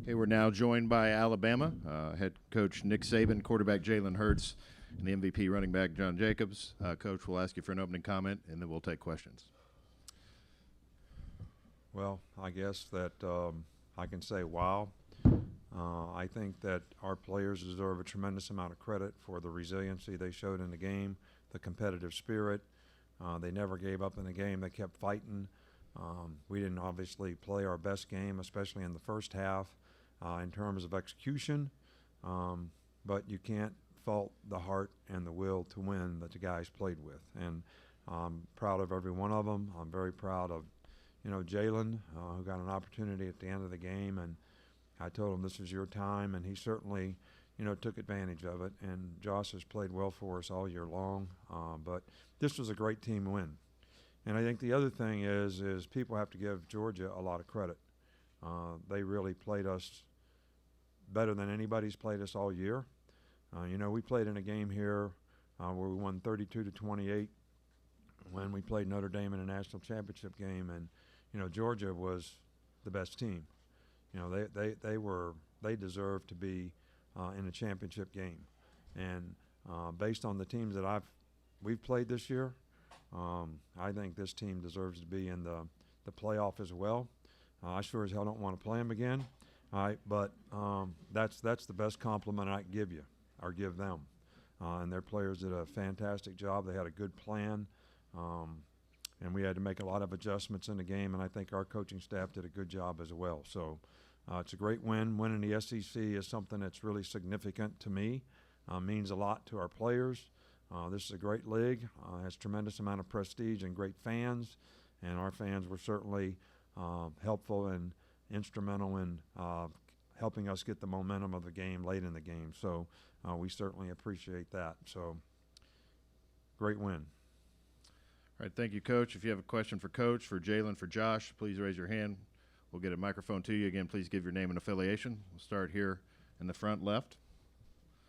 Okay, we're now joined by Alabama, head coach Nick Saban, quarterback Jalen Hurts, and the MVP running back John Jacobs. Coach, we'll ask you for an opening comment, and then we'll take questions. Well, I guess that I can say wow. I think that our players deserve a tremendous amount of credit for the resiliency they showed in the game, the competitive spirit. They never gave up in the game. They kept fighting. We didn't obviously play our best game, especially in the first half in terms of execution, but you can't fault the heart and the will to win that the guys played with. And I'm proud of every one of them. I'm very proud of, Jalen, who got an opportunity at the end of the game, and I told him this is your time, and he certainly, took advantage of it. And Josh has played well for us all year long, but this was a great team win. And I think the other thing is people have to give Georgia a lot of credit. They really played us better than anybody's played us all year. We played in a game here where we won 32-28 when we played Notre Dame in a national championship game, and Georgia was the best team. They deserved to be in a championship game, and based on the teams that we've played this year, I think this team deserves to be in the playoff as well. I sure as hell don't want to play them again. All right, but that's the best compliment I can give you or give them. And their players did a fantastic job. They had a good plan, and we had to make a lot of adjustments in the game, and I think our coaching staff did a good job as well. So it's a great win. Winning the SEC is something that's really significant to me, means a lot to our players. This is a great league, has tremendous amount of prestige and great fans, and our fans were certainly helpful and instrumental in helping us get the momentum of the game late in the game. So we certainly appreciate that. So great win. All right, thank you, Coach. If you have a question for Coach, for Jalen, for Josh, please raise your hand. We'll get a microphone to you. Again, please give your name and affiliation. We'll start here in the front left.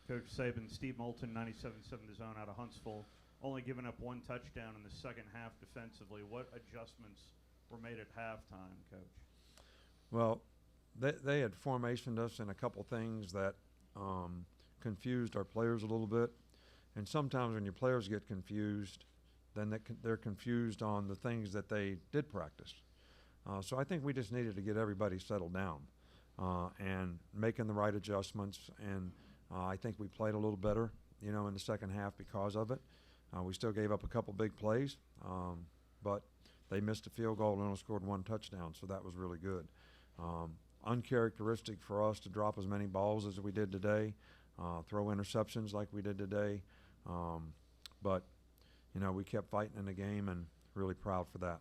Coach Saban, Steve Moulton, 97.7 The Zone out of Huntsville. Only giving up one touchdown in the second half defensively. What adjustments were made at halftime, Coach? Well, they had formationed us in a couple things that confused our players a little bit. And sometimes when your players get confused, then they're confused on the things that they did practice. So I think we just needed to get everybody settled down and making the right adjustments. And I think we played a little better, in the second half because of it. We still gave up a couple big plays, but they missed a field goal and only scored one touchdown, so that was really good. Uncharacteristic for us to drop as many balls as we did today, throw interceptions like we did today. But, we kept fighting in the game and really proud for that.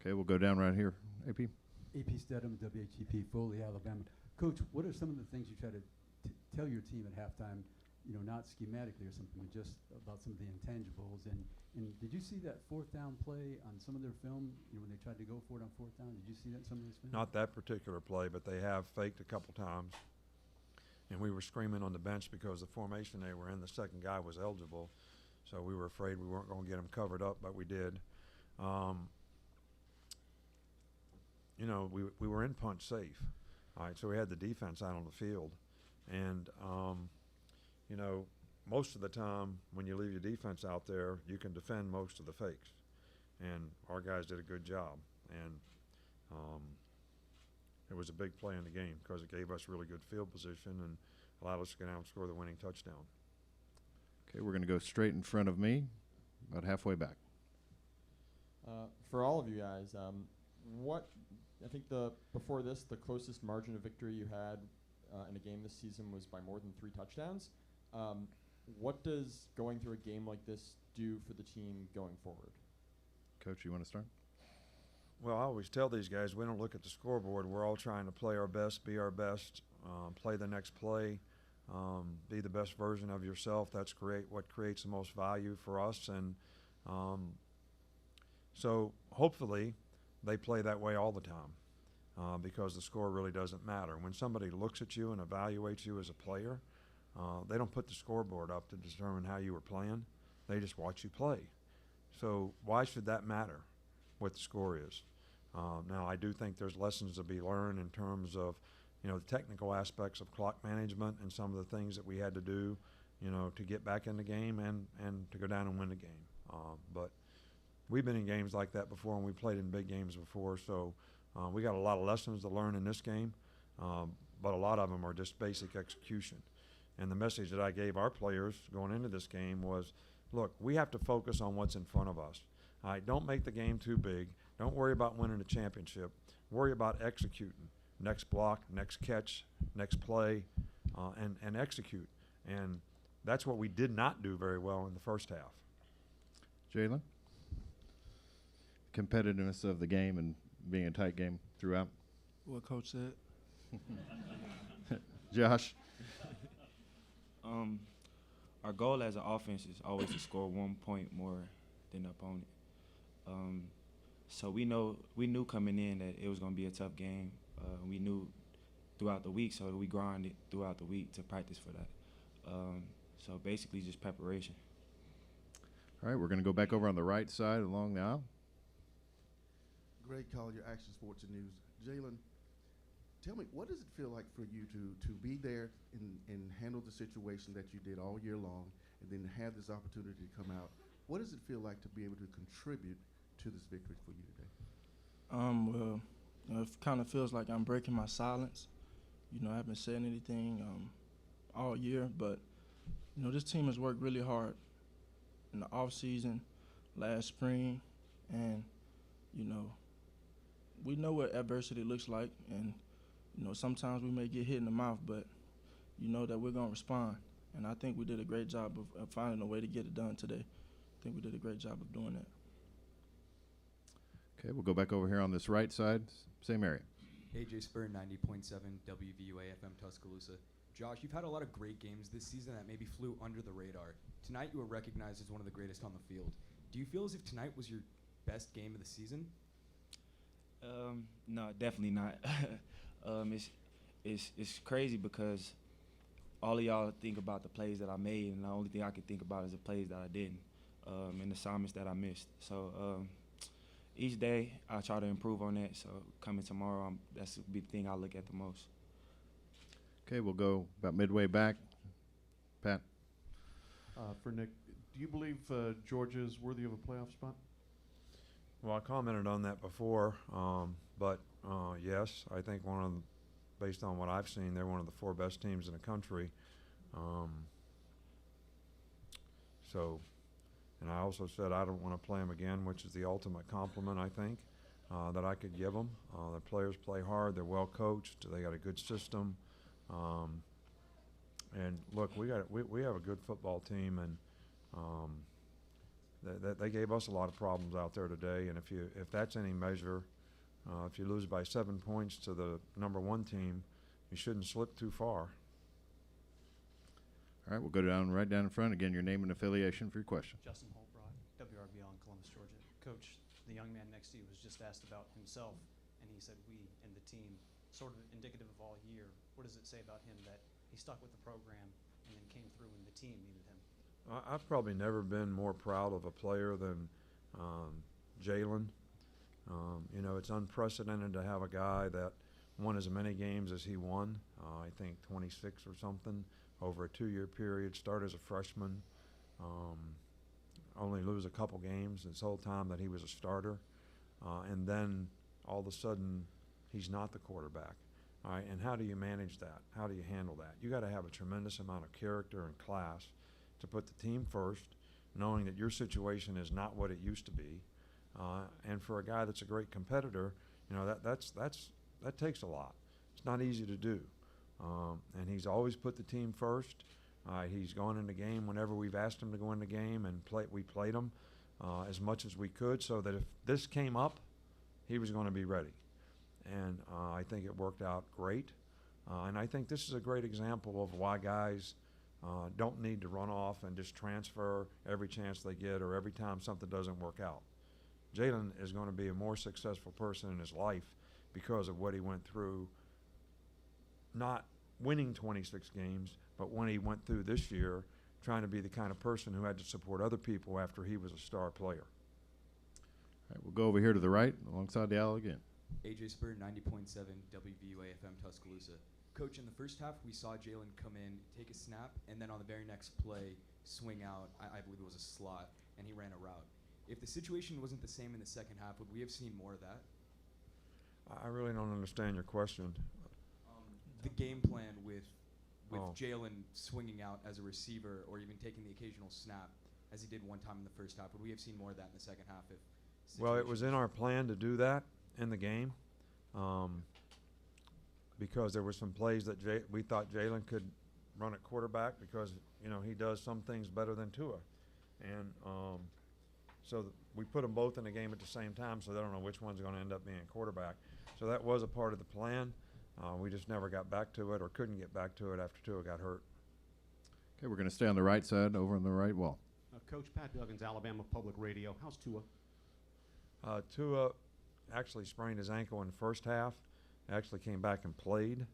Okay, we'll go down right here. AP. AP Stedham, WHEP, Foley, Alabama. Coach, what are some of the things you try to tell your team at halftime, not schematically or something, but just about some of the intangibles? And did you see that fourth down play on some of their film, when they tried to go for it on fourth down? Did you see that in some of this film? Not that particular play, but they have faked a couple times. And we were screaming on the bench because the formation they were in, the second guy was eligible. So we were afraid we weren't going to get him covered up, but we did. We were in punch safe. All right, so we had the defense out on the field. And, most of the time when you leave your defense out there, you can defend most of the fakes. And our guys did a good job. And it was a big play in the game because it gave us really good field position and allowed us to go down and score the winning touchdown. Okay, we're going to go straight in front of me, about halfway back. For all of you guys, I think before this, the closest margin of victory you had in a game this season was by more than 3 touchdowns. What does going through a game like this do for the team going forward? Coach, you want to start? Well, I always tell these guys, we don't look at the scoreboard. We're all trying to play our best, be our best, play the next play, be the best version of yourself. That's what creates the most value for us. And so hopefully they play that way all the time because the score really doesn't matter. When somebody looks at you and evaluates you as a player, they don't put the scoreboard up to determine how you were playing. They just watch you play. So why should that matter, what the score is? Now, I do think there's lessons to be learned in terms of the technical aspects of clock management and some of the things that we had to do, to get back in the game and to go down and win the game. But we've been in games like that before, and we played in big games before, so we got a lot of lessons to learn in this game, but a lot of them are just basic execution. And the message that I gave our players going into this game was, look, we have to focus on what's in front of us. All right, don't make the game too big. Don't worry about winning the championship. Worry about executing. Next block, next catch, next play, and execute. And that's what we did not do very well in the first half. Jalen? Competitiveness of the game and being a tight game throughout. What Coach said. Josh? Our goal as an offense is always to score 1 point more than the opponent. So we knew coming in that it was going to be a tough game. We knew throughout the week, so we grinded throughout the week to practice for that. So basically just preparation. All right, we're going to go back over on the right side along the aisle. Greg Collier, Action Sports and News. Jalen, tell me, what does it feel like for you to be there and handle the situation that you did all year long and then have this opportunity to come out? What does it feel like to be able to contribute to this victory for you today? Well, it kind of feels like I'm breaking my silence. I haven't said anything all year, but, this team has worked really hard in the off season, last spring, and, we know what adversity looks like, and, sometimes we may get hit in the mouth, but you know that we're going to respond. And I think we did a great job of finding a way to get it done today. I think we did a great job of doing that. Okay, we'll go back over here on this right side, same area. AJ Spur, 90.7 WVUA FM Tuscaloosa. Josh, you've had a lot of great games this season that maybe flew under the radar. Tonight you were recognized as one of the greatest on the field. Do you feel as if tonight was your best game of the season? No, definitely not. It's crazy because all of y'all think about the plays that I made, and the only thing I can think about is the plays that I didn't, and the assignments that I missed. So each day I try to improve on that. So coming tomorrow, that's the big thing I look at the most. Okay, we'll go about midway back. Pat? For Nick, do you believe Georgia is worthy of a playoff spot? Well, I commented on that before, but yes, I think based on what I've seen, they're one of the 4 best teams in the country. And I also said I don't want to play them again, which is the ultimate compliment, I think, that I could give them. The players play hard. They're well coached. They got a good system. And look, we have a good football team, and they gave us a lot of problems out there today. And if that's any measure, if you lose by 7 points to the #1 team, you shouldn't slip too far. All right, we'll go right down in front. Again, your name and affiliation for your question. Justin Holbrook, WRBL in Columbus, Georgia. Coach, the young man next to you was just asked about himself, and he said we and the team, sort of indicative of all year. What does it say about him that he stuck with the program and then came through when the team needed him? I've probably never been more proud of a player than Jalen. It's unprecedented to have a guy that won as many games as he won. I think 26 or something over a 2-year period. Start as a freshman, only lose a couple games this whole time that he was a starter, and then all of a sudden he's not the quarterback. All right, and how do you manage that? How do you handle that? You got to have a tremendous amount of character and class to put the team first, knowing that your situation is not what it used to be, and for a guy that's a great competitor, that takes a lot. It's not easy to do, and he's always put the team first. He's gone in the game whenever we've asked him to go in the game, and we played him as much as we could, so that if this came up, he was going to be ready. And I think it worked out great. And I think this is a great example of why guys don't need to run off and just transfer every chance they get or every time something doesn't work out. Jalen is going to be a more successful person in his life because of what he went through, not winning 26 games, but when he went through this year trying to be the kind of person who had to support other people after he was a star player. All right, we'll go over here to the right alongside the aisle again. AJ Spur, 90.7 WVUA FM Tuscaloosa. Coach, in the first half, we saw Jalen come in, take a snap, and then on the very next play, swing out. I believe it was a slot, and he ran a route. If the situation wasn't the same in the second half, would we have seen more of that? I really don't understand your question. The game plan with Oh. Jalen swinging out as a receiver or even taking the occasional snap, as he did one time in the first half, would we have seen more of that in the second half? Well, it was in our plan to do that in the game, because there were some plays that we thought Jalen could run at quarterback because, he does some things better than Tua. And so we put them both in the game at the same time, so they don't know which one's going to end up being quarterback. So that was a part of the plan. We just never got back to it or couldn't get back to it after Tua got hurt. Okay, we're going to stay on the right side, over on the right wall. Coach Pat Duggins, Alabama Public Radio. How's Tua? Tua actually sprained his ankle in the first half. Actually came back and played.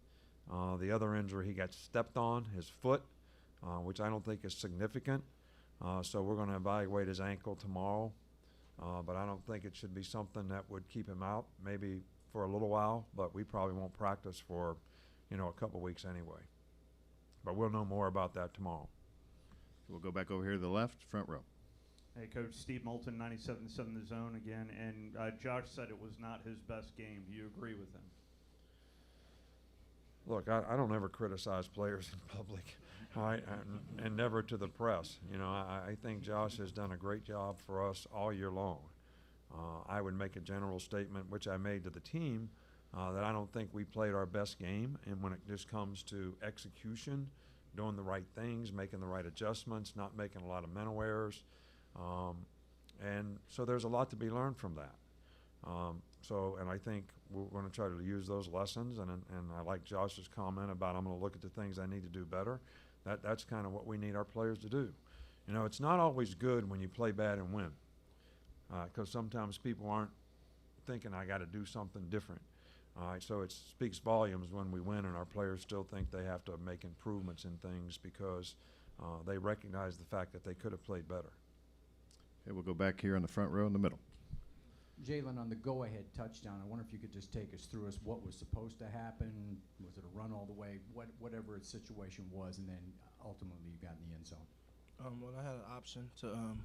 The other injury, he got stepped on, his foot, which I don't think is significant. So we're going to evaluate his ankle tomorrow. But I don't think it should be something that would keep him out, maybe for a little while, but we probably won't practice for, a couple weeks anyway. But we'll know more about that tomorrow. We'll go back over here to the left, front row. Hey, Coach, Steve Moulton, 97.7 The Zone again, and Josh said it was not his best game. Do you agree with him? Look, I don't ever criticize players in public, all right, and never to the press. I think Josh has done a great job for us all year long. I would make a general statement, which I made to the team, that I don't think we played our best game, and when it just comes to execution, doing the right things, making the right adjustments, not making a lot of mental errors, and so there's a lot to be learned from that. And I think we're going to try to use those lessons, and I like Josh's comment about I'm going to look at the things I need to do better. That's kind of what we need our players to do. It's not always good when you play bad and win, because sometimes people aren't thinking I got to do something different. All right, so it speaks volumes when we win and our players still think they have to make improvements in things because they recognize the fact that they could have played better. Okay, we'll go back here in the front row in the middle. Jalen, on the go-ahead touchdown, I wonder if you could just take us through what was supposed to happen. Was it a run all the way? Whatever its situation was, and then ultimately you got in the end zone. Well, I had an option to,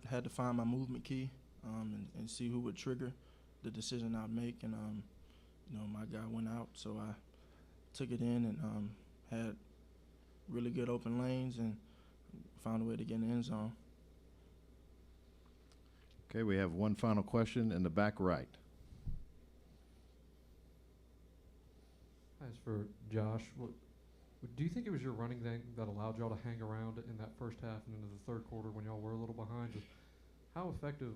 had to find my movement key and see who would trigger the decision I'd make. And, my guy went out, so I took it in and had really good open lanes and found a way to get in the end zone. Okay, we have one final question in the back right. As for Josh, do you think it was your running game that allowed y'all to hang around in that first half and into the third quarter when y'all were a little behind? Just how effective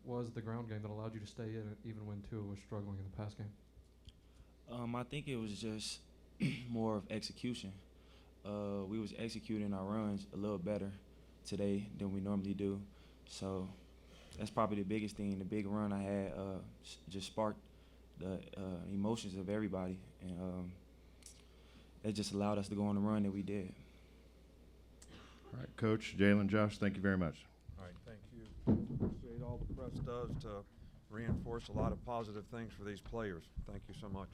was the ground game that allowed you to stay in it even when Tua was struggling in the pass game? I think it was just more of execution. We was executing our runs a little better today than we normally do. So that's probably the biggest thing. The big run I had just sparked the emotions of everybody, and it just allowed us to go on the run that we did. All right, Coach, Jalen, Josh, thank you very much. All right, thank you. Appreciate all the press does to reinforce a lot of positive things for these players. Thank you so much.